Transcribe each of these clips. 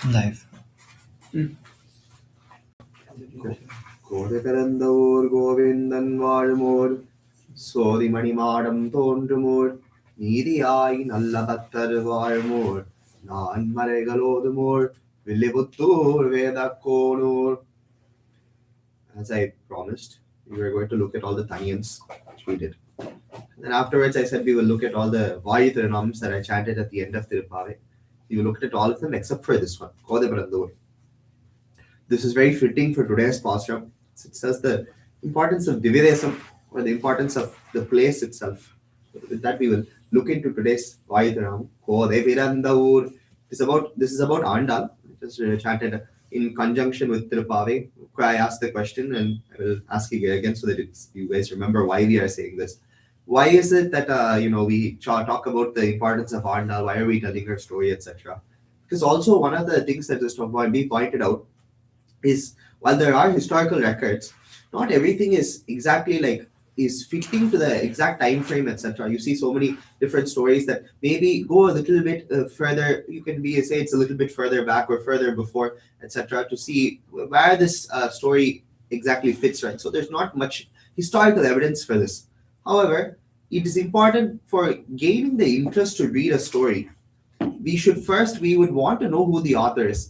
Life. கோதை பிறந்தோர் கோவிந்தன் வாழ்மோர் சோதிமணி மாடம் தோன்றுமோர் நீதியாய் நல்ல பக்தர் வாழ்மோர் நான் மறைகளோதுமோர் Villiputhur வேதக்கோனூர். As I promised, we were going to look at all the Tanyans, which we did. And afterwards, I said we will look at all the Vayitranams that I chanted at the end of Thiruppāvai. We looked at all of them except for this one, Kodai Pirandur. This is very fitting for today's Pāsuram. It says the importance of Dividesam, or the importance of the place itself. With that, we will look into today's Vayitranam, Kodai Pirandur. This is about Andal, which is chanted in conjunction with Thiruppāvai. I asked the question and I will ask it again so that you guys remember why we are saying this. Why is it that we talk about the importance of Andal? Why are we telling her story, etc.? Because also one of the things that is being pointed out is while there are historical records, not everything is exactly like is fitting to the exact time frame, etc. You see so many different stories that maybe go a little bit further. You can say it's a little bit further back or further before, etc. to see where this story exactly fits, right? So there's not much historical evidence for this. However, it is important for gaining the interest to read a story. We would want to know who the author is.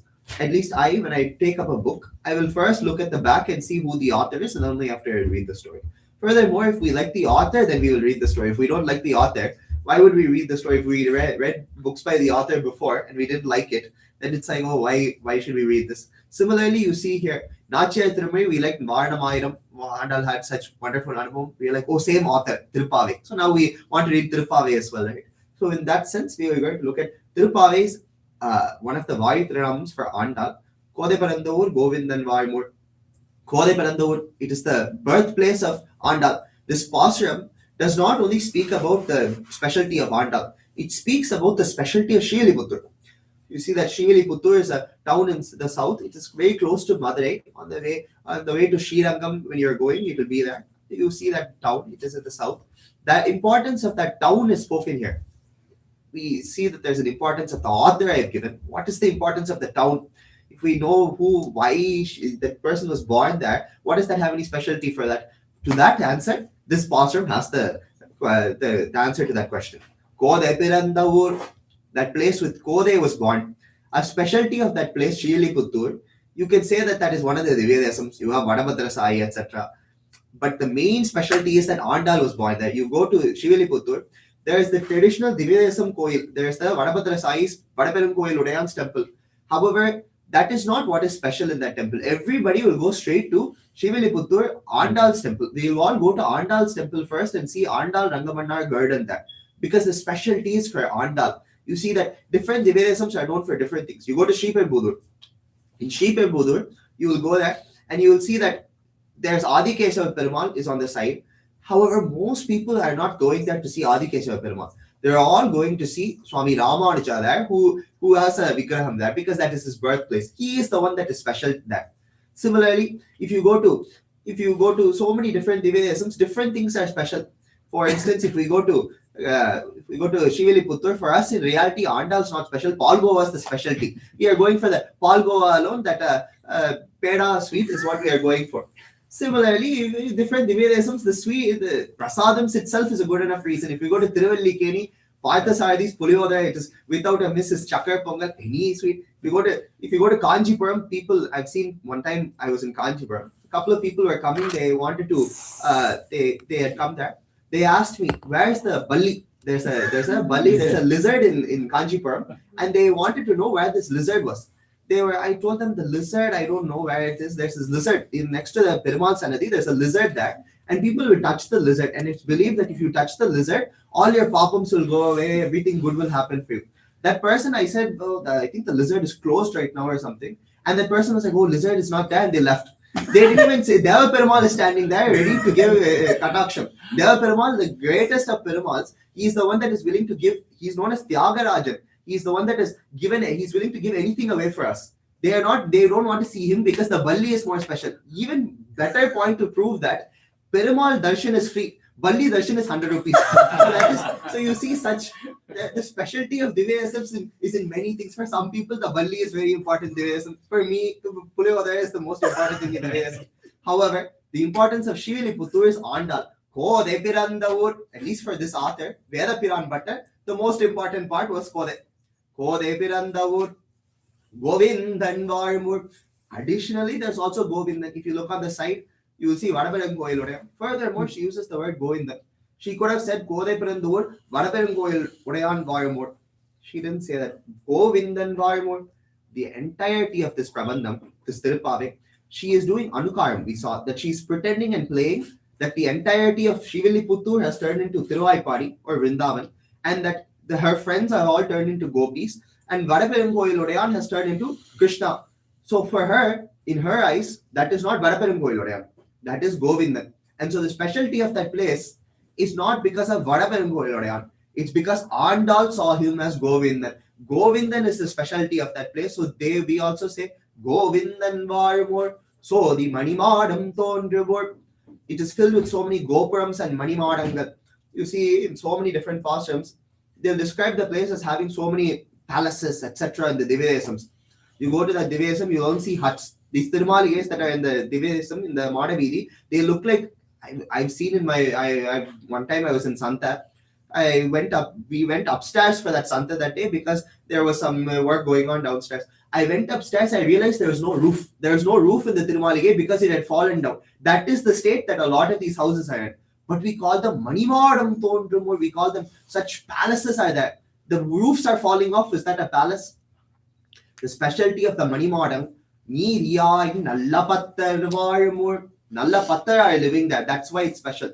At least when I take up a book, I will first look at the back and see who the author is, and only after I read the story. Furthermore, if we like the author, then we will read the story. If we don't like the author, why would we read the story? If we read books by the author before and we didn't like it, then it's like, oh, why should we read this? Similarly, you see here, Nachiyar Thirumai, we like Varnamayiram. Andal had such wonderful anubhavam. We're like, oh, same author, Thiruppāvai. So now we want to read Thiruppāvai as well, right? So in that sense, we are going to look at Thiruppāvai's one of the Vayitranams for Andal, Kodai Pirandur Govindan Vaimur. Kodai Pirandur, it is the birthplace of Andal. This Pāsuram does not only speak about the specialty of Andal, it speaks about the specialty of Srivilliputturu. You see that Srivilliputturu is a town in the south. It is very close to Madurai. On the way to Srirangam, when you're going, it will be there. You see that town, it is at the south. The importance of that town is spoken here. We see that there's an importance of the author I have given. What is the importance of the town? If we know why that person was born there, what does that have any specialty for that? To that answer, this Pāsuram has the answer to that question. Kodai Pirandur, that place with Kodai was born. A specialty of that place, Srivilliputturu, you can say that is one of the Divyadesams. You have Vadabhadra Sai, etc. But the main specialty is that Andal was born there. You go to Srivilliputturu, there is the traditional Divyadesam Koil. There is the Vadabhadra Sai's Vadaperum Koil Udayan's temple. However, that is not what is special in that temple. Everybody will go straight to Srivilliputturu, Andal's temple. They will all go to Andal's temple first and see Andal Rangamannar garden there. Because the specialties for Andal, you see that different Divyadesams are known for different things. You go to Sriperumbudur. In Sriperumbudur, you will go there and you will see that there's Adikeshava Perumal is on the side. However, most people are not going there to see Adikeshava Perumal. They're all going to see Swami Ramanuja there, who has a Vigraham there, because that is his birthplace. He is the one that is special there. Similarly, if you go to so many different Divyadesams, different things are special. For instance, if we go to Srivilliputturu, for us in reality, Andal is not special. Palgova is the specialty. We are going for the Palgova alone. That peda sweet is what we are going for. Similarly, different Divyadesams, the prasadams itself is a good enough reason. If you go to Tiruvallikeni, Parthasarathi's Puliyodara, it is without a miss is Chakar Pongal, any sweet. If you go to Kanchipuram, people, I've seen one time I was in Kanchipuram, a couple of people were coming, they wanted to, they had come there. They asked me, where's the Balli? There's a Balli, there's a lizard in Kanchipuram, and they wanted to know where this lizard was. I told them the lizard, I don't know where it is. There's this lizard next to the Perumal Sanadi. There's a lizard there, and people will touch the lizard. And it's believed that if you touch the lizard, all your papams will go away. Everything good will happen for you. That person, I said, oh, I think the lizard is closed right now or something. And that person was like, oh, lizard is not there, and they left. They didn't even say. Deva Perumal is standing there ready to give Kataksham. Deva Perumal, the greatest of Perumals, he's the one that is willing to give. He's known as Tyagarajan. He's the one that is given. He's willing to give anything away for us. They don't want to see him because the Balli is more special. Even better point to prove that Perumal Darshan is free. Balli darshan is 100 rupees. So you see such, the specialty of Divyasam is in many things. For some people, the Balli is very important in Divyasam. For me, Puliyodara is the most important thing in Divyasam. However, the importance of Shiviliputtur is Andal. Kode pirandhu, at least for this author, Veda Piran Bhattar, the most important part was Kode. Kode pirandhu, Govindan Varmur. Additionally, there's also Govindan. If you look on the side, you will see Vadaparam Koil Udayam. Furthermore, she uses the word Govindan. She could have said Kode pirandhu, Vadaparam Koil Udayan Varmur. She didn't say that. Govindan Varmur. The entirety of this Prabandham, this Thiruppāvai, she is doing Anukaram. We saw that she's pretending and playing that the entirety of Shiviliputtur has turned into Thiruppāvai or Vrindavan, and that her friends are all turned into gopis, and Vadaparam Koil Udayan has turned into Krishna. So for her, in her eyes, that is not Vadaparam Koil Udayan, that is Govindan. And so the specialty of that place is not because of Vadaparam Koil Udayan, it's because Andal saw him as Govindan. Govindan is the specialty of that place. So we also say Govindan Varmur. So the Manimadam Tondribur, it is filled with so many gopurams and Manimadangal. You see in so many different pasarams, they'll describe the place as having so many palaces, etc. in the Divyasams. You go to the Divyasam, you don't see huts. These Tirumaligas that are in the Divyasam, in the Madavidi, they look like, I've seen in my, one time I was in Santa. We went upstairs for that Santa that day because there was some work going on downstairs. I went upstairs, I realized there was no roof. There was no roof in the Tirumalige because it had fallen down. That is the state that a lot of these houses are in. But we call them Manimadam Tondrumur, we call them, such palaces are there. The roofs are falling off. Is that a palace? The specialty of the Manimadam, Niriyai Nallapattar Varmur. Nallapattar are living there. That's why it's special.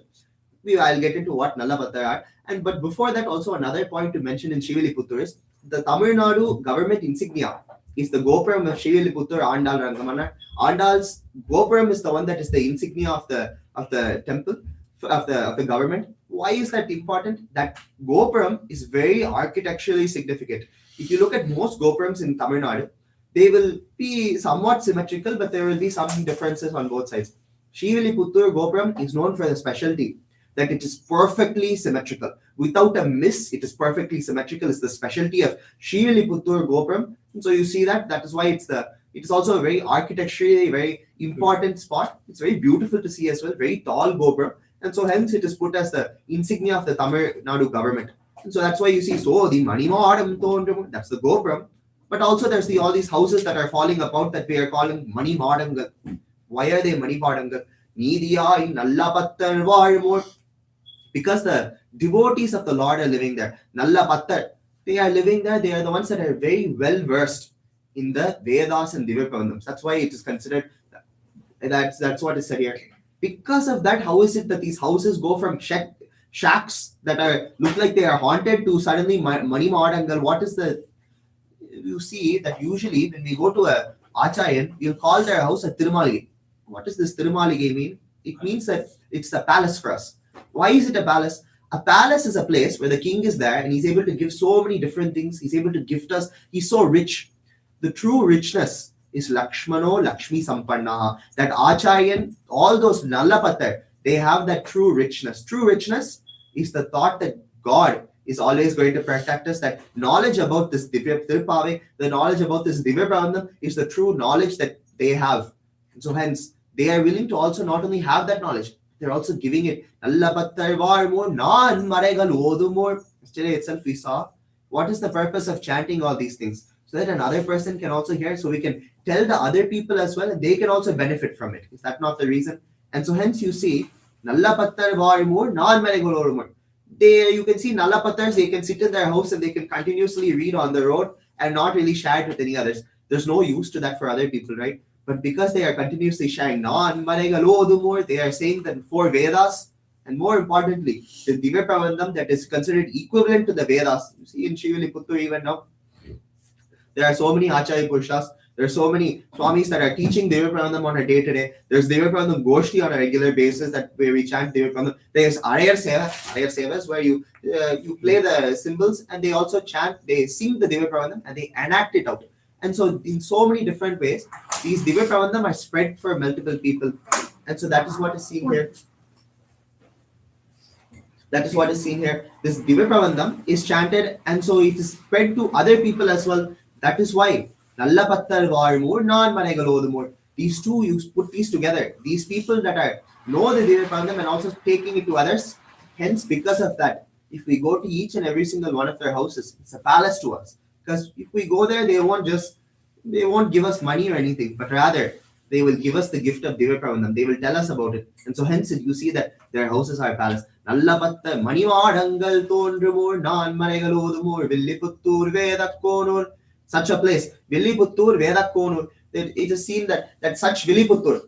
I'll get into what Nallapattar are. But before that, also another point to mention in Shiviliputtur is the Tamil Nadu government insignia is the Gopuram of Shiviliputtur Andal Rangamana. Andal's Gopuram is the one that is the insignia of the temple, of the government. Why is that important? That Gopuram is very architecturally significant. If you look at most Gopurams in Tamil Nadu, they will be somewhat symmetrical, but there will be some differences on both sides. Shiviliputtur Gopuram is known for the specialty that it is perfectly symmetrical. Without a miss, it is perfectly symmetrical. It's the specialty of Shiviliputtur Gopuram. And so you see that is why it is also a very architecturally very important spot. It's very beautiful to see as well, very tall Gopuram. And so hence it is put as the insignia of the Tamil Nadu government. And so that's why you see, so the Manimadam Tondrum, that's the Gopuram. But also there's all these houses that are falling apart that we are calling Manimadangal. Why are they Manimadangal? Nidiyai Nallapattar Varmur. Because the devotees of the Lord are living there. Nallapattar, they are living there. They are the ones that are very well versed in the Vedas and Divyapavandams. That's why it is considered, that's what is said here. Because of that, how is it that these houses go from shacks that look like they are haunted to suddenly Manimadangal? What is you see that usually when we go to a Acharyan, we'll call their house a Tirumalige. What does this Tirumalige mean? It means that it's a palace for us. Why is it a palace? A palace is a place where the king is there and he's able to give so many different things. He's able to gift us. He's so rich. The true richness is Lakshmano Lakshmi Sampannaha. That Acharyan, all those Nallapattar, they have that true richness. True richness is the thought that God is always going to protect us. That knowledge about this Thiruppāvai, the knowledge about this Divyapavandam is the true knowledge that they have. And so hence, they are willing to also not only have that knowledge, they're also giving it. Yesterday itself we saw what is the purpose of chanting all these things, so that another person can also hear, so we can tell the other people as well and they can also benefit from it. Is that not the reason? And so hence you see Nallapattar Varmur Nan Maregolorumur. You can see Nallapattars, they can sit in their house and they can continuously read on the road and not really share it with any others. There's no use to that for other people, right? But because they are continuously sharing Nan Maregalodumur, they are saying that 4 Vedas, and more importantly, the Divyapavandam that is considered equivalent to the Vedas. You see in Shiviliputtur even now, there are so many Acharya Purushas, there are so many Swamis that are teaching Divyapavandam on a day-to-day. There's Divyapavandam Goshti on a regular basis where we chant Divyapavandam. There's Arayar Seva. Arayar Seva is where you play the cymbals and they also chant, they sing the Divyapavandam and they enact it out. And so in so many different ways, these Divyapavandam are spread for multiple people. And so that is what is seen here. That is what is seen here. This Divya Pravandam is chanted, and so it is spread to other people as well. That is why Nalla Pattar Varmur, Non Manegalodumur. These two, you put these together. These people that are know the Divya Pravandam and also taking it to others. Hence, because of that, if we go to each and every single one of their houses, it's a palace to us. Because if we go there, they won't give us money or anything, but rather they will give us the gift of Divya Pravandam. They will tell us about it. And so hence you see that their houses are palace. Nallapatha Manivadangal Tondrumur Nan Maregalodumur Villiputtur Vedakonur. Such a place. Villiputtur Vedakonur. It is seen that such Villiputtur,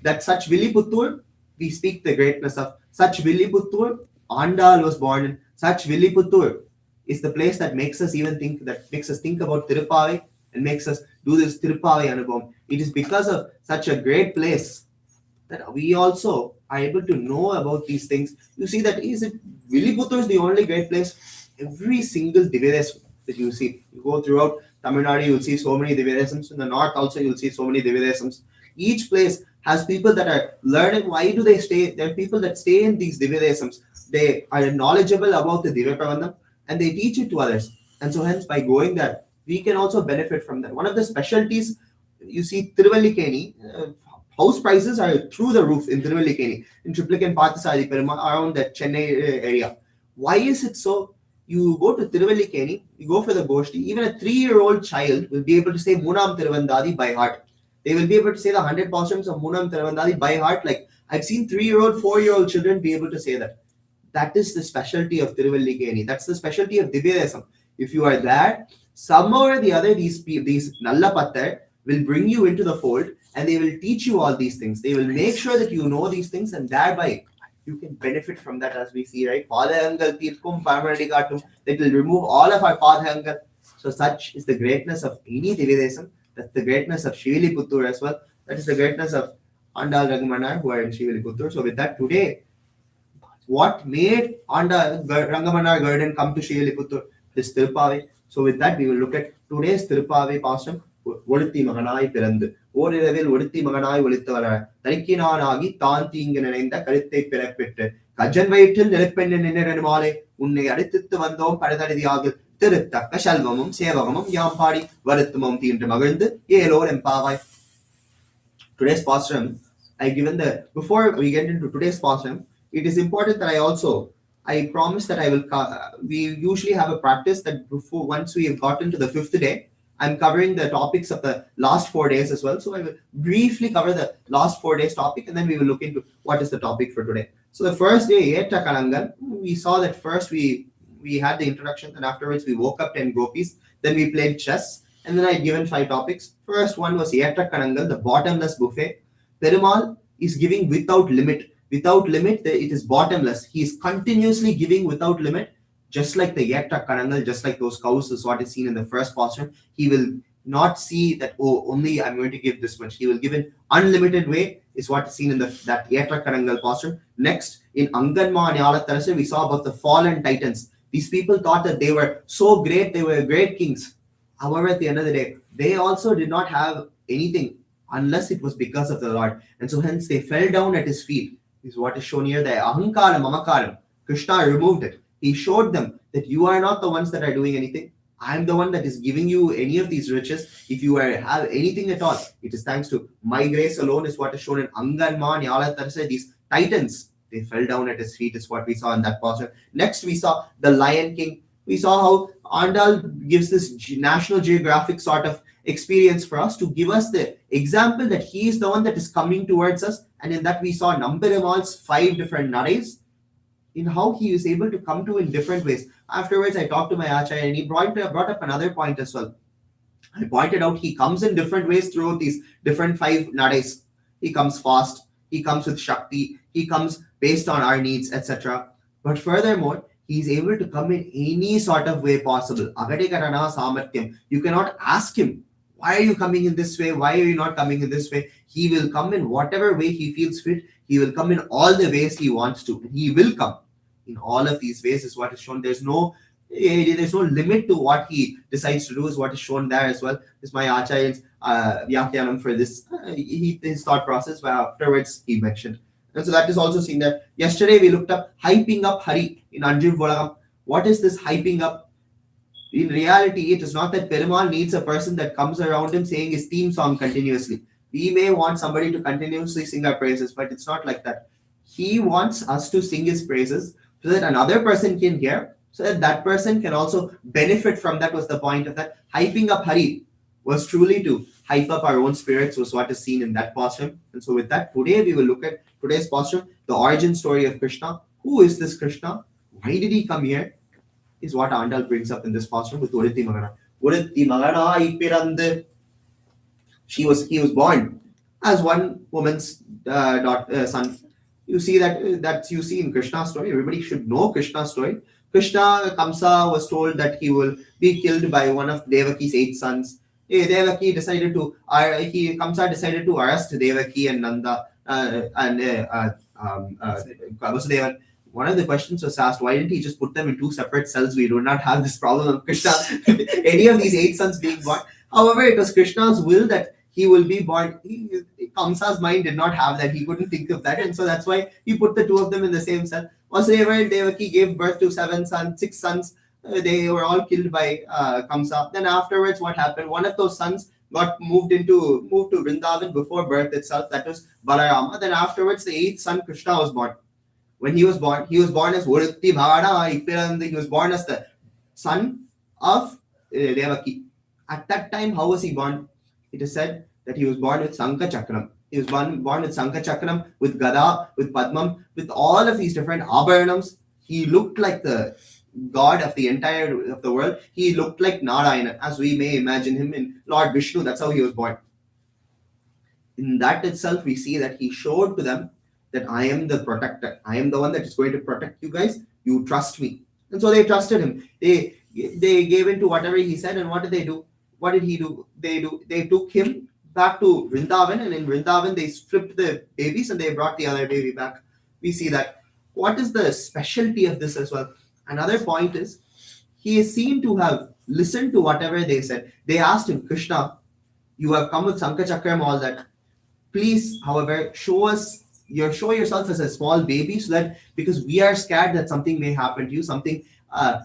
that such Villiputtur, we speak the greatness of such Villiputtur. Andal was born in such Villiputtur is the place that makes us think about Thiruppāvai and makes us do this Thiruppāvai Anubhavam. It is because of such a great place that we also are able to know about these things. You see that Villiputtur is the only great place. Every single Divyadesam that you see, you go throughout Tamil Nadu, you'll see so many Divyadesams. In the north also, you'll see so many Divyadesams. Each place has people that are learning. Why do they stay? There are people that stay in these Divyadesams. They are knowledgeable about the Divya Pravandam and they teach it to others. And so hence by going there, we can also benefit from that. One of the specialties, you see Thiruvallikeni, house prices are through the roof in Thiruvallikeni, in Triplicate Pathasari Perumal, around the Chennai area. Why is it so? You go to Thiruvallikeni, you go for the Goshti, even a 3-year-old child will be able to say Munam Tiruvandadi by heart. They will be able to say the 100 Pasurams of Munam Tiruvandadi by heart. Like I've seen 3-year-old, 4-year-old children be able to say that. That is the specialty of Thiruvallikeni. That's the specialty of Divyadesam. If you are there, somehow or the other, these Nalla Pattar will bring you into the fold and they will teach you all these things. They will make sure that you know these things and thereby you can benefit from that, as we see, right? Padhangal Tirkum Parmanadikatum, that will remove all of our Padhangal. So such is the greatness of any Divyadesam. That's the greatness of Shiviliputtur as well. That is the greatness of Andal Rangamanar who are in Shiviliputtur. So with that today, what made Rangamanar Garden come to Shiviliputtur? This Thiruppāvai. So with that, we will look at today's Thiruppāvai Pāsuram. Oruthi maganāy pirandhu. Oruthi Oruthi maganāy olithavara. Tarikkinānāgi தான் தீங்கு நினைந்த கருத்தை பிறப்பிட்டு கஜன் வயிற்றில் நெருப்பெண்ண நின்னிரனுமாலே உன்னை அடித்துத்து வந்தோம் படதடிதியாக திருத்தக்க செல்வமும் சேவகமும் யாம் பாடி வருத்துமம் தீன்று மகிழ்ந்து ஏலோர் எம்பாவாய். Today's Pāsuram, before we get into today's Pāsuram, it is important that I promise that we usually have a practice that once we have gotten to the 5th day, I'm covering the topics of the last 4 days as well. So I will briefly cover the last 4 days topic and then we will look into what is the topic for today. So the first day, Yetta Kalangan, we saw that first we had the introduction and afterwards we woke up 10 gopis. Then we played chess and then I had given 5 topics. First one was Yetta Kalangan, the bottomless buffet. Perumal is giving without limit. Without limit, it is bottomless. He is continuously giving without limit, just like the Yetta Karangal, just like those cows is what is seen in the first Pāsuram. He will not see that, only I'm going to give this much. He will give in unlimited way, is what is seen in that Yetta Karangal Pāsuram. Next, in Anganma and Yalatarasa, we saw about the fallen titans. These people thought that they were so great, they were great kings. However, at the end of the day, they also did not have anything unless it was because of the Lord. And so hence they fell down at his feet. This is what is shown here. The Ahankaram, Mamakaram. Krishna removed it. He showed them that you are not the ones that are doing anything. I am the one that is giving you any of these riches. If you have anything at all, it is thanks to my grace alone, is what is shown in Anganma, Nyalatarsa. These titans, they fell down at his feet, is what we saw in that portion. Next, we saw the Lion King. We saw how Andal gives this National Geographic sort of experience for us to give us the example that he is the one that is coming towards us. And in that we saw Nambarimal's 5 different nares in how he is able to come to in different ways. Afterwards, I talked to my Acharya and he brought up another point as well. I pointed out he comes in different ways throughout these different 5 nares. He comes fast, he comes with Shakti, he comes based on our needs, etc. But furthermore, he is able to come in any sort of way possible. Agadikarana samartyam. You cannot ask him, why are you coming in this way? Why are you not coming in this way? He will come in whatever way he feels fit. He will come in all the ways he wants to. And he will come in all of these ways, is what is shown. There's no limit to what he decides to do, is what is shown there as well. This is my Acharya's Vyakyanam for this. His thought process, but afterwards he mentioned. And so that is also seen there. Yesterday we looked up hyping up Hari in Anjur Volagam. What is this hyping up? In reality, it is not that Perumal needs a person that comes around him saying his theme song continuously. We may want somebody to continuously sing our praises, but it's not like that. He wants us to sing his praises so that another person can hear, so that that person can also benefit from that. Was the point of that. Hyping up Hari was truly to hype up our own spirits, was what is seen in that pasuram. And so with that, today we will look at today's pasuram, the origin story of Krishna. Who is this Krishna? Why did he come here? Is what Andal brings up in this pasuram with Oruthi maganāy. Oruthi maganāy pirandhu. He was born as one woman's son. You see that you see in Krishna's story. Everybody should know Krishna's story. Krishna, Kamsa was told that he will be killed by one of Devaki's 8 sons. Devaki decided to Kamsa decided to arrest Devaki and Nanda and Vasudevan. One of the questions was asked, why didn't he just put them in 2 separate cells? We do not have this problem of Krishna, any of these 8 sons being born. However, it was Krishna's will that he will be born. Kamsa's mind did not have that. He couldn't think of that. And so that's why he put the 2 of them in the same cell. Vasudeva and Devaki gave birth to 6 sons. They were all killed by Kamsa. Then afterwards, what happened? One of those sons got moved to Vrindavan before birth itself. That was Balarama. Then afterwards, the 8th son, Krishna, was born. When he was born as Oruthi maganāy pirandhu. He was born as the son of Devaki. At that time, how was he born? It is said that he was born with Sankha Chakram. He was born with Sankha Chakram, with Gada, with Padmam, with all of these different abharanams. He looked like the god of the entire of the world. He looked like Narayana, as we may imagine him in Lord Vishnu. That's how he was born. In that itself, we see that he showed to them that I am the protector. I am the one that is going to protect you guys. You trust me. And so they trusted him. They gave in to whatever he said. And what did they do? What did he do? They took him back to Vrindavan, and in Vrindavan they flipped the babies and they brought the other baby back. We see that. What is the specialty of this as well? Another point is he is seen to have listened to whatever they said. They asked him, Krishna, you have come with Sankha Chakram, all that. Please, however, show yourself as a small baby, so that because we are scared that something may happen to you, something may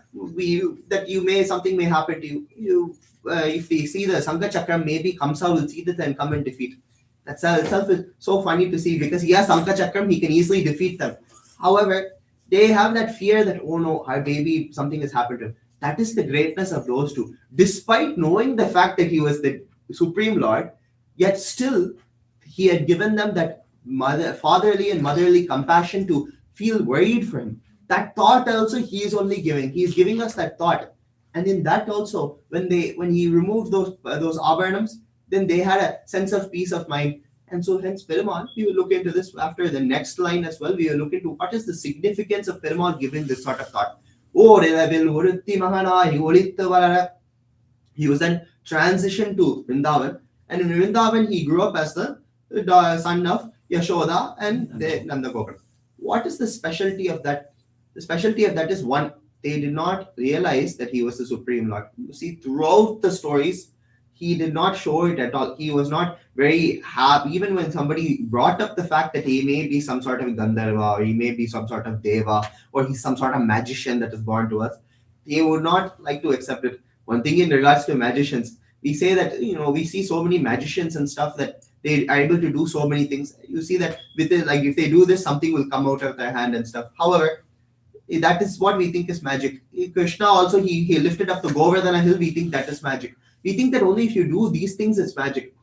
happen to you. If they see the Sankha Chakram, maybe Kamsa will see this and come and defeat. That itself is so funny to see, because he has Sankha Chakram, he can easily defeat them. However, they have that fear that, oh no, our baby, something has happened to him. That is the greatness of those two. Despite knowing the fact that he was the Supreme Lord, yet still he had given them that fatherly and motherly compassion to feel worried for him. That thought also he is only giving. He is giving us that thought. And in that also, when he removed those abharanams, then they had a sense of peace of mind. And so hence Perumal, we will look into this after the next line as well. We will look into what is the significance of Perumal giving this sort of thought. He was then transitioned to Vrindavan. And in Vrindavan, he grew up as the son of Yashoda and the Nanda Gopal. What is the specialty of that? The specialty of that is, one, they did not realize that he was the Supreme Lord. You see, throughout the stories, he did not show it at all. He was not very happy. Even when somebody brought up the fact that he may be some sort of Gandharva, or he may be some sort of Deva, or he's some sort of magician that is born to us, they would not like to accept it. One thing in regards to magicians, we say that, we see so many magicians and stuff that they are able to do so many things. You see that with it, like if they do this, something will come out of their hand and stuff. However, that is what we think is magic. Krishna also, he lifted up the Govardhana hill. We think that is magic. We think that only if you do these things, it's magic.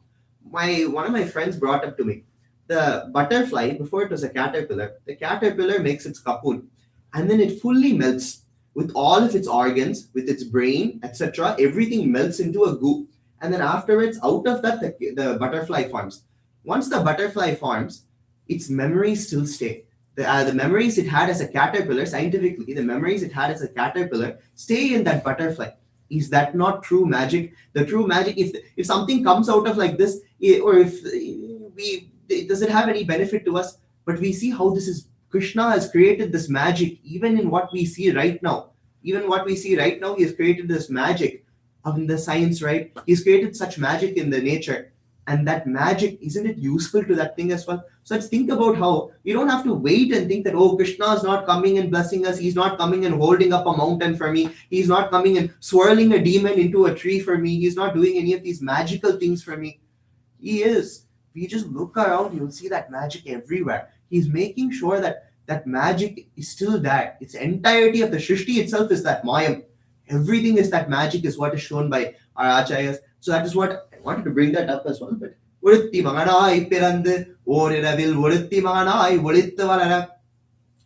One of my friends brought up to me, the butterfly, before it was a caterpillar, the caterpillar makes its cocoon, and then it fully melts with all of its organs, with its brain, etc. Everything melts into a goo. And then afterwards, out of that, the butterfly forms. Once the butterfly forms, its memories still stay. The memories it had as a caterpillar, scientifically, the memories it had as a caterpillar stay in that butterfly. Is that not true magic? The true magic, if something comes out of like this, or does it have any benefit to us? But we see how this is, Krishna has created this magic, even in what we see right now. Even what we see right now, he has created this magic of the science, right? He's created such magic in the nature. And that magic, isn't it useful to that thing as well? So let's think about how you don't have to wait and think that, oh, Krishna is not coming and blessing us. He's not coming and holding up a mountain for me. He's not coming and swirling a demon into a tree for me. He's not doing any of these magical things for me. He is. We just look around, you'll see that magic everywhere. He's making sure that that magic is still there. Its entirety of the Shrishti itself is that Mayam. Everything is that magic, is what is shown by our Acharyas. So that is what I wanted to bring that up as well. But Uruthi maganāy pirandhu oruthi maganāy olittu valara.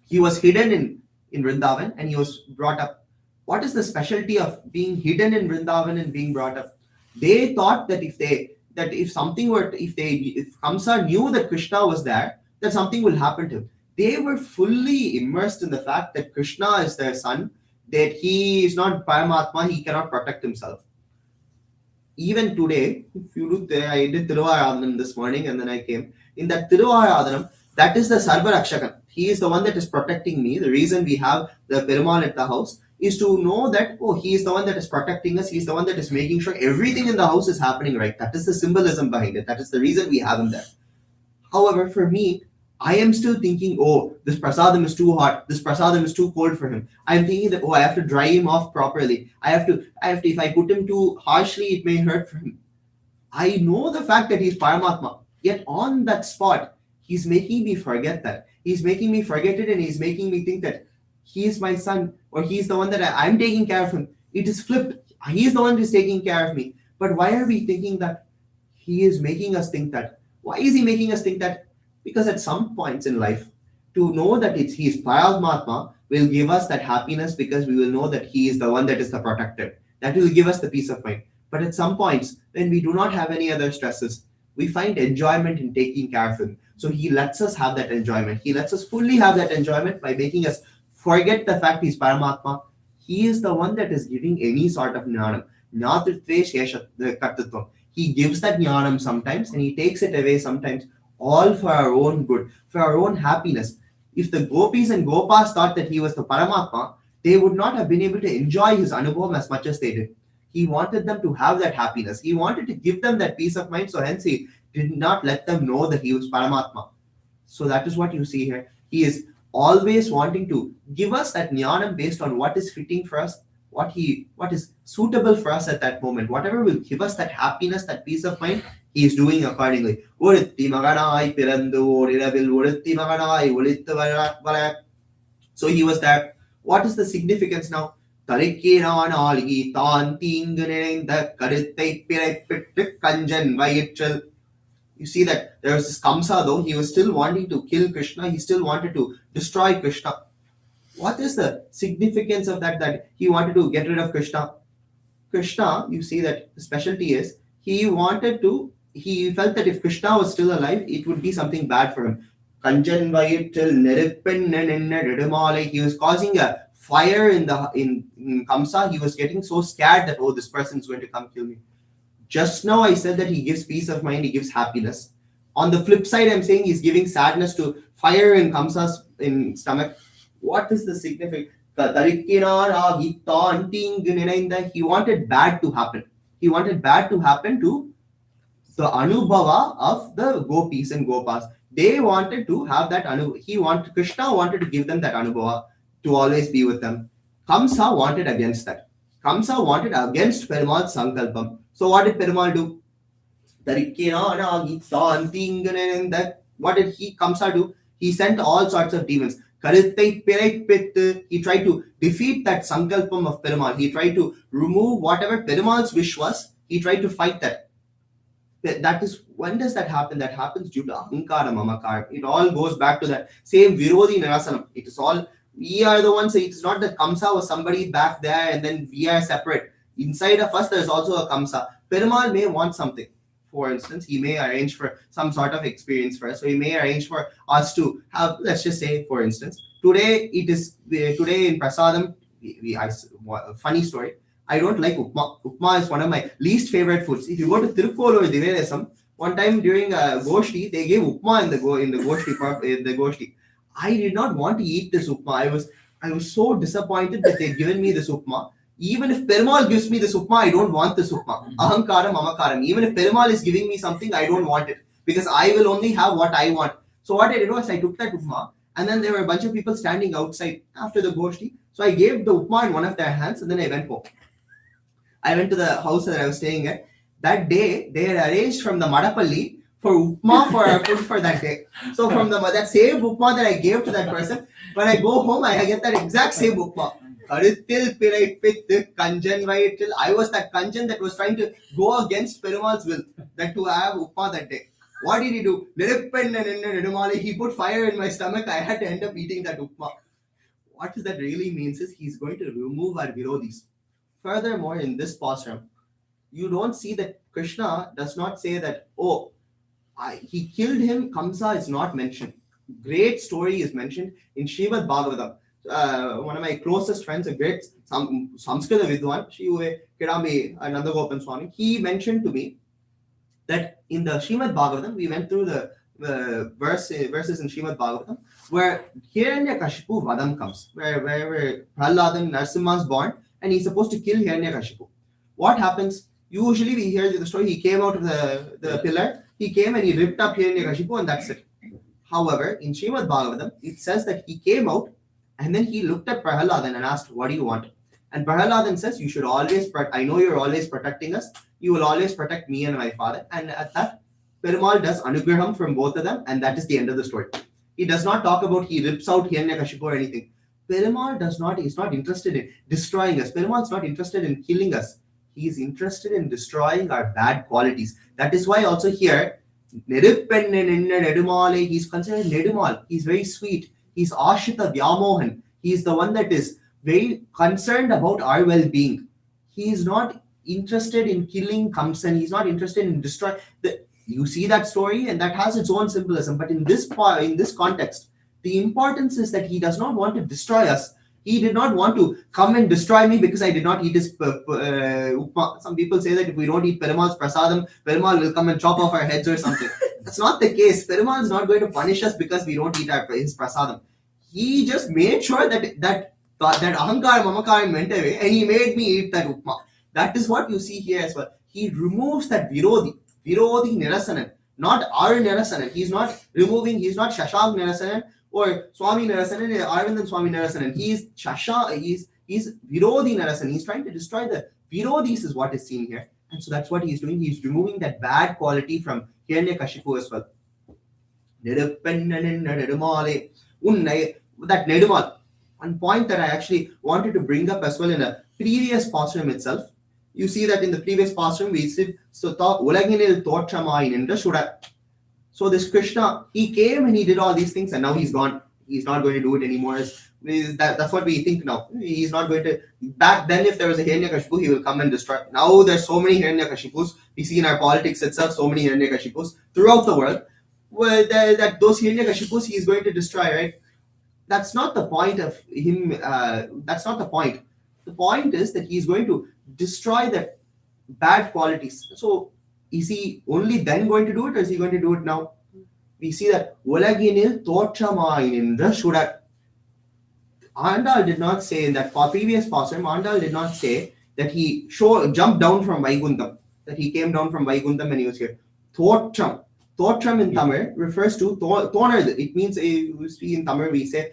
He was hidden in Vrindavan and he was brought up. What is the specialty of being hidden in Vrindavan and being brought up? They thought that if Kamsa knew that Krishna was there, that something will happen to him. They were fully immersed in the fact that Krishna is their son, that he is not Paramatma, he cannot protect himself. Even today, if you look there, I did Thiruppāvai this morning and then I came. In that Thiruppāvai, that is the Sarva Rakshakan. He is the one that is protecting me. The reason we have the Perumal at the house is to know that, oh, he is the one that is protecting us. He is the one that is making sure everything in the house is happening right. That is the symbolism behind it. That is the reason we have him there. However, for me, I am still thinking, oh, this prasadam is too hot. This prasadam is too cold for him. I am thinking that, oh, I have to dry him off properly. I have to, if I put him too harshly, it may hurt for him. I know the fact that he's Paramatma. Yet on that spot, he's making me forget that. He's making me forget it and he's making me think that he is my son or he's the one that I'm taking care of him. It is flipped. He is the one who is taking care of me. But why are we thinking that he is making us think that? Why is he making us think that? Because at some points in life, to know that he is Paramatma will give us that happiness because we will know that he is the one that is the protector. That will give us the peace of mind. But at some points, when we do not have any other stresses, we find enjoyment in taking care of him. So he lets us have that enjoyment. He lets us fully have that enjoyment by making us forget the fact he's Paramatma. He is the one that is giving any sort of jnanam. He gives that jnanam sometimes and he takes it away sometimes, all for our own good, for our own happiness. If the gopis and gopas thought that he was the Paramatma, they would not have been able to enjoy his anubhavam as much as they did. He wanted them to have that happiness. He wanted to give them that peace of mind. So hence he did not let them know that he was Paramatma. So that is what you see here. He is always wanting to give us that jnanam based on what is fitting for us, what is suitable for us at that moment. Whatever will give us that happiness, that peace of mind, he is doing accordingly. Oruthi maganāy pirandhu oruthi maganāy olittu valara. So he was there. What is the significance now? You see that there was this Kamsa, though he was still wanting to kill Krishna, he still wanted to destroy Krishna. What is the significance of that? That he wanted to get rid of Krishna. Krishna, you see that the specialty is he felt that if Krishna was still alive, it would be something bad for him. He was causing a fire in Kamsa. He was getting so scared that, oh, this person is going to come kill me. Just now I said that he gives peace of mind, he gives happiness. On the flip side, I'm saying he's giving sadness to fire in Kamsa's stomach. What is the significance? He wanted bad to happen. He wanted bad to happen to the anubhava of the gopis and gopas. They wanted to have that anubhava. Krishna wanted to give them that anubhava, to always be with them. Kamsa wanted against that. Kamsa wanted against Perumal's Sankalpam. So what did Perumal do? What did Kamsa do? He sent all sorts of demons. He tried to defeat that Sankalpam of Perumal. He tried to remove whatever Perumal's wish was. He tried to fight that. That is, when does that happen? That happens due to Ahankara Mamakara. It all goes back to that same Virodhi Narasanam. It is all, we are the ones. It's not that Kamsa was somebody back there and then we are separate. Inside of us, there is also a Kamsa. Perumal may want something. For instance, he may arrange for some sort of experience for us. So he may arrange for us to have, let's just say, for instance, today in Prasadam, funny story. I don't like upma. Upma is one of my least favorite foods. If you go to Thiruppāvai or Divedesam, one time during a Goshti, they gave upma in the Goshti. I did not want to eat this upma. I was so disappointed that they'd given me this upma. Even if Perumal gives me this upma, I don't want this upma. Ahankaram, amakaram. Even if Perumal is giving me something, I don't want it. Because I will only have what I want. So what I did was I took that upma, and then there were a bunch of people standing outside after the goshti. So I gave the upma in one of their hands, and then I went home. I went to the house that I was staying at. That day, they had arranged from the Madapalli for upma for our food for that day. So from that same upma that I gave to that person, when I go home, I get that exact same upma. I was that kanjan that was trying to go against Perumal's will, that to have upma that day. What did he do? He put fire in my stomach. I had to end up eating that upma. What that really means is he's going to remove our virodhis. Furthermore, in this pasuram, you don't see that Krishna does not say that, he killed him. Kamsa is not mentioned. Great story is mentioned in Srimad Bhagavatam. One of my closest friends, a great Samskrita Vidwan, Kirami Nandagopan Swami, he mentioned to me that in the Srimad Bhagavatam, we went through the verses in Srimad Bhagavatam where Hiranyakashipu Vadam comes, where Prahladan Narsimha is born and he's supposed to kill Hiranyakashipu. What happens? Usually we hear the story, he came out of the pillar, he came and he ripped up Hiranyakashipu and that's it. However, in Srimad Bhagavatam, it says that he came out and then he looked at Prahladan and asked, what do you want? And Prahladan says, you should always, I know you're always protecting us, you will always protect me and my father. And at that, Perumal does anugraham from both of them, and that is the end of the story. He does not talk about he rips out Hiranyakashipu or anything. Perumal is not interested in destroying us. Perumal is not interested in killing us. He is interested in destroying our bad qualities. That is why also here, he's considered Nedumal. He's very sweet. He's Ashita Vyamohan. He's the one that is very concerned about our well-being. He is not interested in killing Kamsan. He's not interested in destroying. You see that story, and that has its own symbolism. But in this context, the importance is that he does not want to destroy us. He did not want to come and destroy me because I did not eat his upma. Some people say that if we don't eat Perumal's prasadam, Perumal will come and chop off our heads or something. That's not the case. Perumal is not going to punish us because we don't eat his prasadam. He just made sure that ahankar mamakaram went away, and he made me eat that upma. That is what you see here as well. He removes that virodhi nirasanan, not our nirasanan. He's not Shashank nirasanan or Swami nirasanan, Arvindan Swami nirasanan. He's virodhi nirasanan. He's trying to destroy the virodhis is what is seen here. And so that's what he's doing. He's removing that bad quality from Hiranyakashipu as well. That Nedumal. One point that I actually wanted to bring up as well in a previous pasuram itself. You see that in the previous pasuram we said, so this Krishna, he came and he did all these things and now he's gone. He's not going to do it anymore. That's what we think now. He's not going to. Back then, if there was a Hiranyakashipu, he will come and destroy. Now there's so many Hiranyakashipus. We see in our politics itself so many Hiranyakashipus throughout the world. Where that those Hiranyakashipus he is going to destroy, right? That's not the point of him. That's not the point. The point is that he is going to destroy the bad qualities. So is he only then going to do it, or is he going to do it now? We see that Ulaginil Torchamainindra Shurat. Andal did not say in that previous pasuram, Andal did not say that he jumped down from Vaikuntham, that he came down from Vaikuntham and he was here. Torcham. Torcham in Tamil refers to Tonar. It means in Tamil we say,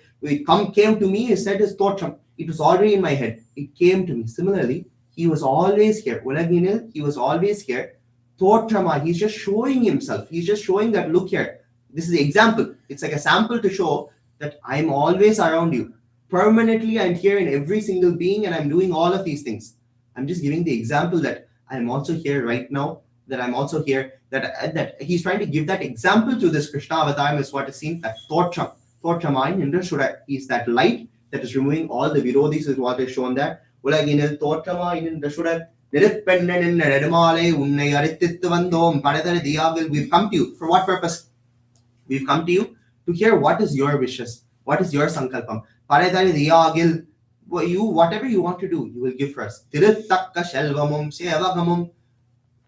came to me, is said as Torcham. It was already in my head. It came to me. Similarly, he was always here. Ulaginil, he was always here. Torchama, he's just showing himself. He's just showing that, look here. This is an example. It's like a sample to show that I'm always around you. Permanently, I'm here in every single being and I'm doing all of these things. I'm just giving the example that I'm also here right now, that I'm also here, that he's trying to give that example to this Krishna avatar is what is seen, that Torchamain Indra Shurai. He's that light that is removing all the virodhis is what is shown there. Ulaginil Torchamain Indra Shurai. We've come to you. For what purpose? We've come to you to hear what is your wishes, what is your sankalpam. Whatever you want to do, you will give for us.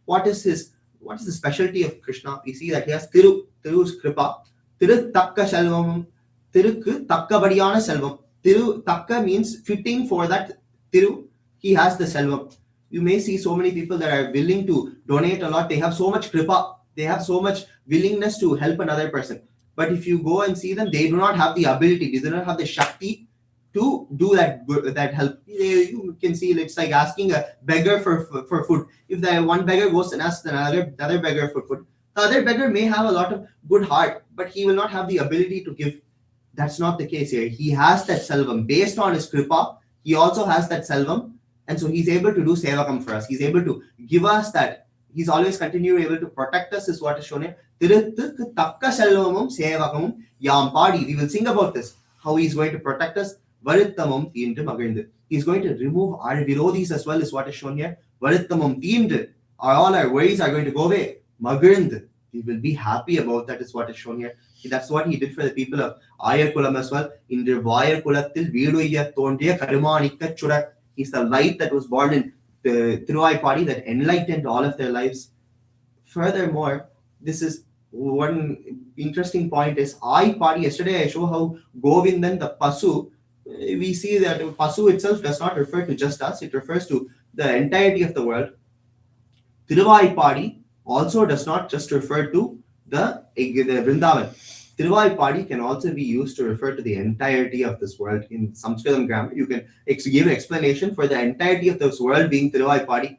What is the specialty of Krishna? We see that he has Thiru's kripa. Thiru takka shalvamam. Thirukku takka badiyana selvam. Thiru takka means fitting for that Thiru. he has the selvam. You may see so many people that are willing to donate a lot. They have so much kripa. They have so much willingness to help another person. But if you go and see them, they do not have the ability. They do not have the shakti to do that help. You can see it's like asking a beggar for food. If the one beggar goes and asks another beggar for food, the other beggar may have a lot of good heart, but he will not have the ability to give. That's not the case here. He has that selvam based on his kripa. He also has that selvam, and so he's able to do sevakam for us. He's able to give us that. He's always continually able to protect us, is what is shown here. Tiruttukku takka selvamum sevakamum yam paadi. We will sing about this, how he's going to protect us. Varuttamam teendu magandu. He's going to remove our virodhis as well, is what is shown here. Varuttamam teendu. All our worries are going to go away. Magandu. We will be happy about that, is what is shown here. That's what he did for the people of Ayarkulam as well. In the Vayarkulatil Viduya Tondia Karumanika Chura. He's the light that was born in the Thiruppāvai Pāsuram that enlightened all of their lives. Furthermore, this is one interesting point is I Padi. Yesterday I show how Govindan, the Pasu, we see that Pasu itself does not refer to just us, it refers to the entirety of the world. Thiruppāvai Pāsuram also does not just refer to the Vrindavan. Thiruppāvai Pāsuram can also be used to refer to the entirety of this world. In Sanskritam grammar, you can give an explanation for the entirety of this world being Thiruppāvai Pāsuram.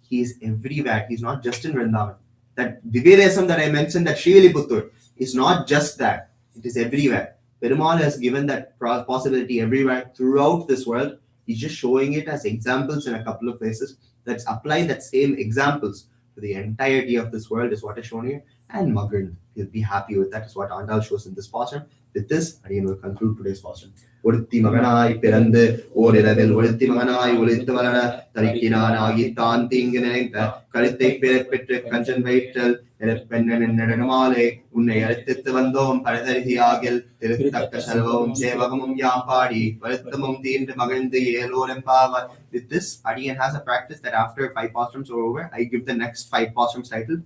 He is everywhere. He's not just in Vrindavan. That Divyadesam that I mentioned, that Srivilliputturu, is not just that. It is everywhere. Perumal has given that possibility everywhere throughout this world. He's just showing it as examples in a couple of places. Let's apply that same examples to the entirety of this world, is what is shown here. And Magan, he'll be happy with that, is what Andal shows in this Pāsuram. With this, I will conclude today's Pāsuram. Oruthi maganāy pirandhu oruthi maganāy ulithu valor tarikkinan agithan thingu nineitha kalithai petru kanjan vaitral pennan nadamale unnai arithu vandom paradariagil tiruttakka salvam sevagamum yam paadi varuttamum teendu magandu eloram pava. With this, Adiyan has a practice that after 5 Pāsurams are over, I give the next 5 Pāsurams title,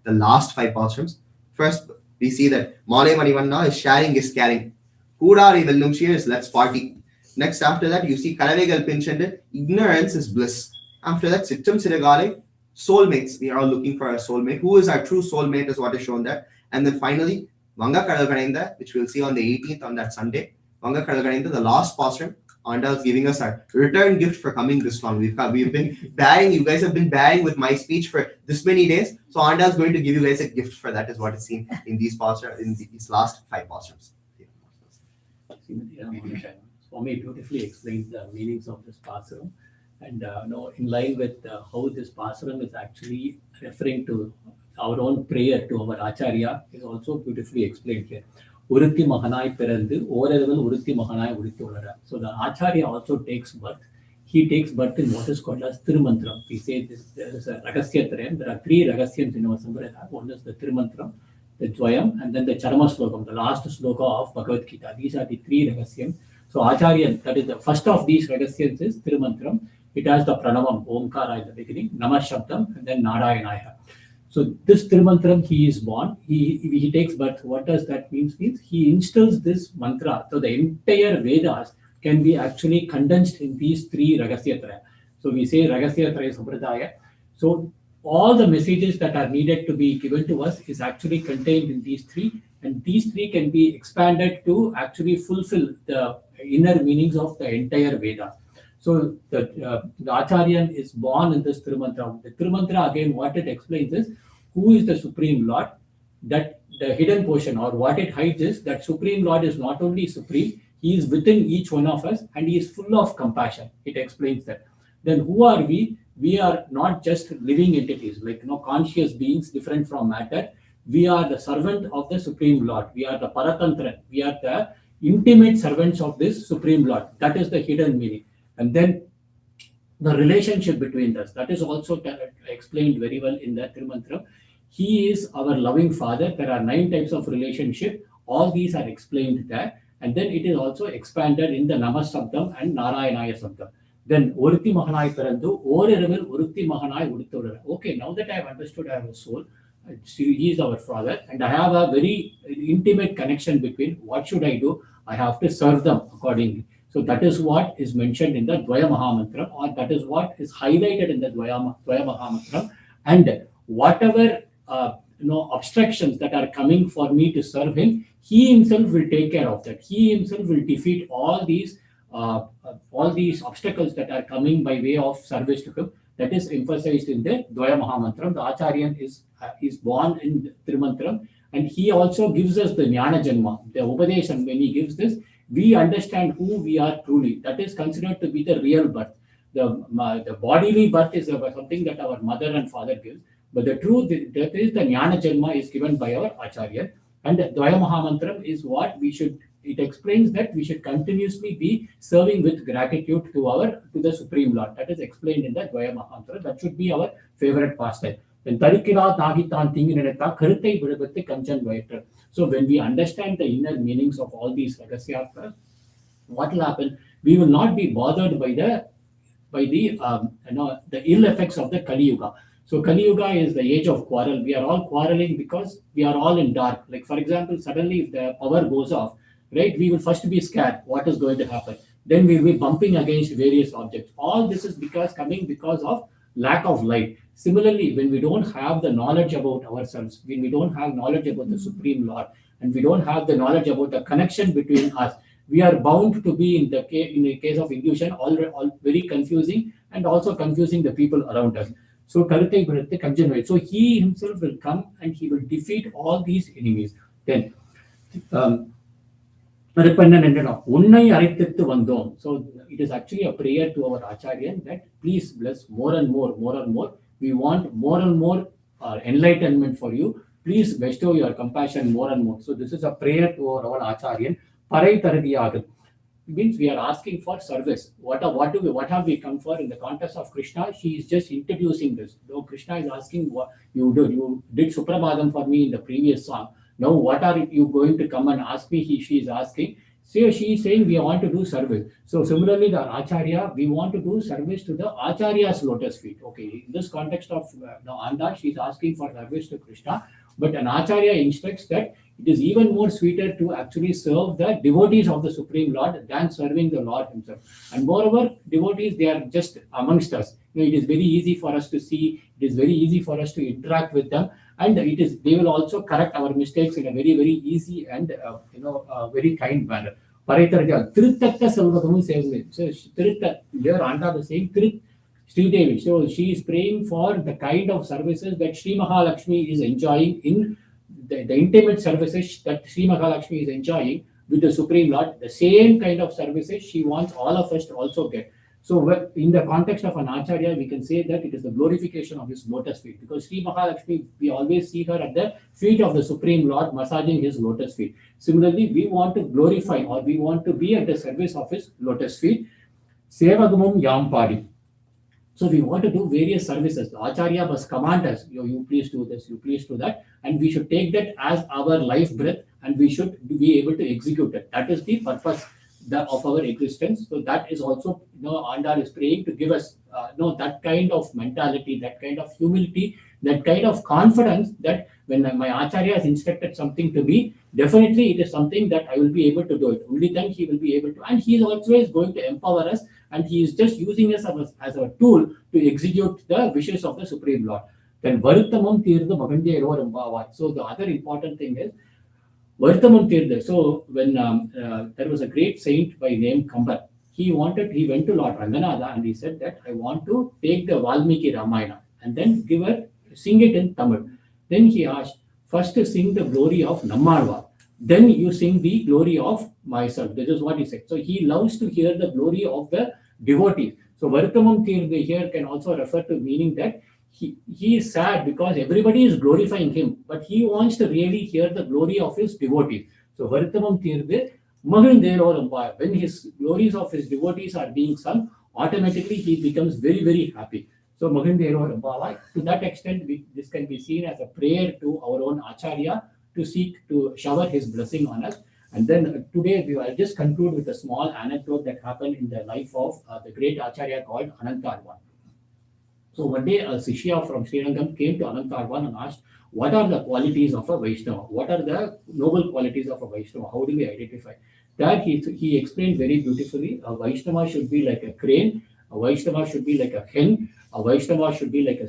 the last 5 Pāsurams. First, we see that Male Manivanna is sharing is caring. Kudari Vellum is let's party. Next, after that, you see Kalavegal Pinchende, ignorance is bliss. After that, Sittam Siragale, soulmates. We are all looking for a soulmate. Who is our true soulmate is what is shown there. And then finally, Vanga Kadalganainda, which we'll see on the 18th on that Sunday. Vanga Kadalganainda, the last Pāsuram. Andal's giving us our return gift for coming this long. We've been bearing, you guys have been bearing with my speech for this many days. So Andal's going to give you guys a gift for that, is what is seen in these Pāsurams, in these last 5 Pāsurams. Swami beautifully explains the meanings of this Pāsuram, and in line with how this Pāsuram is actually referring to our own prayer to our Acharya is also beautifully explained here. Oruthi maganāy pirandhu oraraval Oruthi maganāy udithu. So the Acharya also takes birth. He takes birth in what is called as Tirumantram. We say this, there is a Ragasyatrayam. There are 3 Ragasyams in our Sampradaya. One is the Tirumantram, the Dvayam, and then the Charama Slokam, the last sloka of Bhagavad Gita. These are the 3 Ragasyams. So Acharya, that is the first of these Ragasyams, is Tirumantram. It has the Pranavam, Omkara in the beginning, Namah Shabdam, and then Narayanaya. So this Tirumantram, he is born, he takes birth. What does that mean? Means he instills this mantra. So the entire Vedas can be actually condensed in these 3 Ragasyatraya. So we say Ragasyatraya Sampradaya. So all the messages that are needed to be given to us is actually contained in these 3, and these 3 can be expanded to actually fulfill the inner meanings of the entire Vedas. So the Acharyan is born in this Tirumantra. The Tirumantra, again, what it explains is who is the Supreme Lord. That the hidden portion, or what it hides, is that Supreme Lord is not only supreme, he is within each one of us, and he is full of compassion. It explains that. Then who are we? We are not just living entities, like conscious beings different from matter. We are the servant of the Supreme Lord. We are the Paratantran. We are the intimate servants of this Supreme Lord. That is the hidden meaning. And then the relationship between us, that is also explained very well in the Tirumantra. He is our loving Father. There are 9 types of relationship. All these are explained there. And then it is also expanded in the Namah Sabdam and Narayanaya Sabdam. Then Oruthi maganāy pirandhu oraraval Oruthi maganāy udithu. Okay, now that I have understood I have a soul, he is our Father, and I have a very intimate connection between what should I do. I have to serve them accordingly. So that is what is mentioned in the Dvaya Mahamantram, or that is what is highlighted in the Dvaya Mahamantram. And whatever obstructions that are coming for me to serve him, he himself will take care of that. He himself will defeat all these obstacles that are coming by way of service to him. That is emphasized in the Dvaya Mahamantram. The Acharyan is born in Tirumantram, and he also gives us the Jnana Janma, the Upadeshan. When he gives this, we understand who we are truly. That is considered to be the real birth. The bodily birth is something that our mother and father gives, but the truth that is the Jnana Janma is given by our Acharya. And the Dvaya Mahamantram is what we should. It explains that we should continuously be serving with gratitude to the Supreme Lord. That is explained in the Dvaya Mahamantram. That should be our favorite pastime. Then Tarikira Tagitan Tingineta Kirtai Budabati Kanchan Vaiter. So when we understand the inner meanings of all these Ragasyarthas, what will happen? We will not be bothered by the ill effects of the Kali Yuga. So Kali Yuga is the age of quarrel. We are all quarreling because we are all in dark. Like for example, suddenly if the power goes off, right, we will first be scared. What is going to happen? Then we will be bumping against various objects. All this is because of lack of light. Similarly, when we don't have the knowledge about ourselves, when we don't have knowledge about the Supreme Lord, and we don't have the knowledge about the connection between us, we are bound to be in the case of illusion, all very confusing, and also confusing the people around us. So Karutai Bharatte Kanjanvai. So he himself will come and he will defeat all these enemies. Then so it is actually a prayer to our Acharya that please bless more and more. We want more and more enlightenment for you. Please bestow your compassion more and more. So this is a prayer to our Acharya. Parai Taradiyagam. It means we are asking for service. What have we come for? In the context of Krishna, she is just introducing this. Though Krishna is asking, what you did Suprabhadam for me in the previous song. Now, what are you going to come and ask me? She is asking. So she is saying we want to do service. So similarly, the Acharya, we want to do service to the Acharya's lotus feet. Okay, in this context of Andal, she is asking for service to Krishna. But an Acharya instructs that it is even more sweeter to actually serve the devotees of the Supreme Lord than serving the Lord himself. And moreover, devotees, they are just amongst us. It is very easy for us to see. It is very easy for us to interact with them. And they will also correct our mistakes in a very, very easy and very kind manner. Thiruttatta Salvagamu says, so Thiruttatta, here Anda is saying Sri Devi. So she is praying for the kind of services that Sri Mahalakshmi is enjoying in the intimate services that Sri Mahalakshmi is enjoying with the Supreme Lord. The same kind of services she wants all of us to also get. So in the context of an Acharya, we can say that it is the glorification of his lotus feet, because Sri Mahalakshmi, we always see her at the feet of the Supreme Lord massaging his lotus feet. Similarly, we want to glorify, or we want to be at the service of his lotus feet. Sevagamum Yampadi. So we want to do various services. The Acharya must command us, you please do this, you please do that. And we should take that as our life breath, and we should be able to execute it. That is the purpose of our existence. So that is also, Andal is praying to give us that kind of mentality, that kind of humility, that kind of confidence that when my Acharya has instructed something to me, definitely it is something that I will be able to do it. Only then he will be able to. And he is always going to empower us, and he is just using us as a tool to execute the wishes of the Supreme Lord. Then Varuttamam Tirtha Magandya Rambhavai. So the other important thing is Vartamam Tirtha. So when there was a great saint by name Kambar, he went to Lord Ranganatha and he said that I want to take the Valmiki Ramayana and then sing it in Tamil. Then he asked, first to sing the glory of Nammalvar, then you sing the glory of myself. This is what he said. So he loves to hear the glory of the devotees. So Vartamam Tirtha here can also refer to meaning that he is sad because everybody is glorifying him, but he wants to really hear the glory of his devotees. So Vartamam Tirtha Magandya Rambhavai. When his glories of his devotees are being sung, automatically he becomes very, very happy. So Magandya Rambhavai, to that extent, this can be seen as a prayer to our own Acharya to seek to shower his blessing on us. And then today, I'll just conclude with a small anecdote that happened in the life of the great Acharya called Anantarvan. So one day, a Sishya from Srirangam came to Anantarvan and asked, what are the qualities of a Vaishnava? What are the noble qualities of a Vaishnava? How do we identify? That he explained very beautifully. A Vaishnava should be like a crane, a Vaishnava should be like a hen, a Vaishnava should be like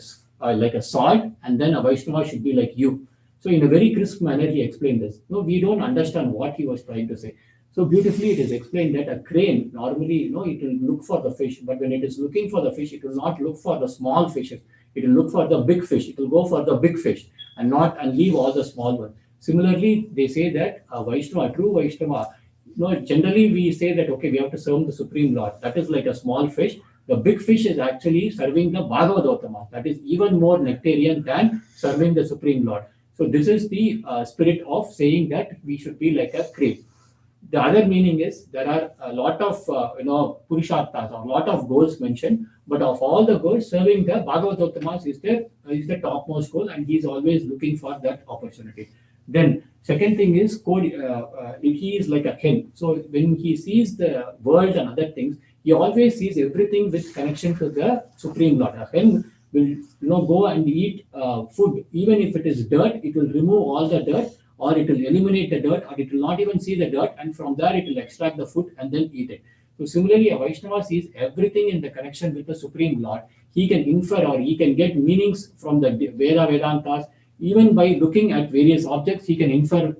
a salt, and then a Vaishnava should be like you. So in a very crisp manner, he explained this. No, we don't understand what he was trying to say. So beautifully, it is explained that a crane normally, it will look for the fish, but when it is looking for the fish, it will not look for the small fishes. It will look for the big fish. It will go for the big fish and leave all the small ones. Similarly, they say that a Vaishnava, a true Vaishnava, generally we say that okay, we have to serve the Supreme Lord. That is like a small fish. The big fish is actually serving the Bhagavadottama. That is even more nectarian than serving the Supreme Lord. So this is the spirit of saying that we should be like a crane. The other meaning is there are a lot of purusharthas, or a lot of goals mentioned, but of all the goals, serving the Bhagavatottamas is the topmost goal, and he is always looking for that opportunity. Then second thing is he is like a hen. So when he sees the world and other things, he always sees everything with connection to the Supreme Lord. A hen will go and eat food, even if it is dirt, it will remove all the dirt, or it will eliminate the dirt, or it will not even see the dirt, and from there it will extract the food and then eat it. So similarly, a Vaishnava sees everything in the connection with the Supreme Lord. He can infer, or he can get meanings from the Vedantas. Even by looking at various objects, he can infer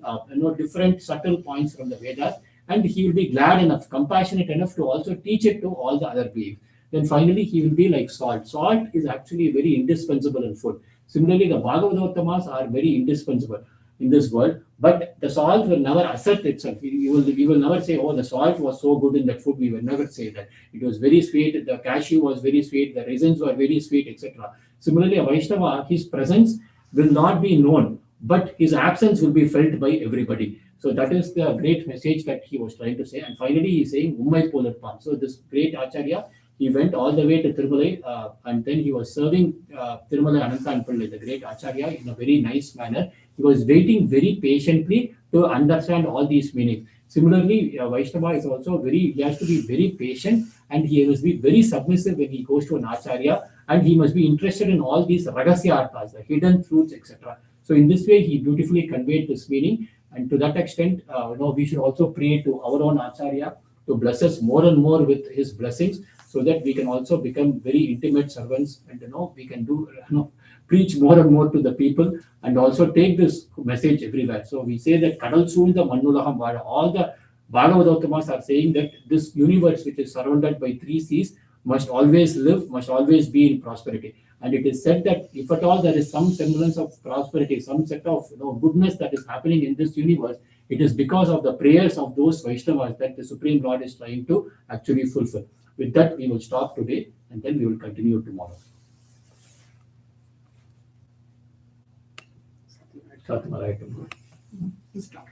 different subtle points from the Vedas, and he will be glad enough, compassionate enough to also teach it to all the other beings. Then finally, he will be like salt. Salt is actually very indispensable in food. Similarly, the Bhagavatottamas are very indispensable in this world, but the salt will never assert itself. We will never say, oh, the salt was so good in that food. We will never say that. It was very sweet, the cashew was very sweet, the raisins were very sweet, etc. Similarly, a Vaishnava, his presence will not be known, but his absence will be felt by everybody. So that is the great message that he was trying to say. And finally, he is saying, Ummai Polarpan. So this great Acharya, he went all the way to Thiruppāvai, and then he was serving Tirumala Ananthan Pillai, the great Acharya, in a very nice manner. He was waiting very patiently to understand all these meanings. Similarly, Vaishnava is also he has to be very patient, and he must be very submissive when he goes to an Acharya, and he must be interested in all these ragasya arthas, the hidden truths, etc. So in this way, he beautifully conveyed this meaning. And to that extent, we should also pray to our own Acharya to bless us more and more with his blessings, so that we can also become very intimate servants, and we can preach more and more to the people, and also take this message everywhere. So we say that Kadal Soolda Mannulaham Vada, all the Bhagavatottamas are saying that this universe, which is surrounded by three seas, must always live, must always be in prosperity. And it is said that if at all there is some semblance of prosperity, some set of goodness that is happening in this universe, it is because of the prayers of those Vaishnavas that the Supreme Lord is trying to actually fulfill. With that, we will stop today, and then we will continue tomorrow. Start.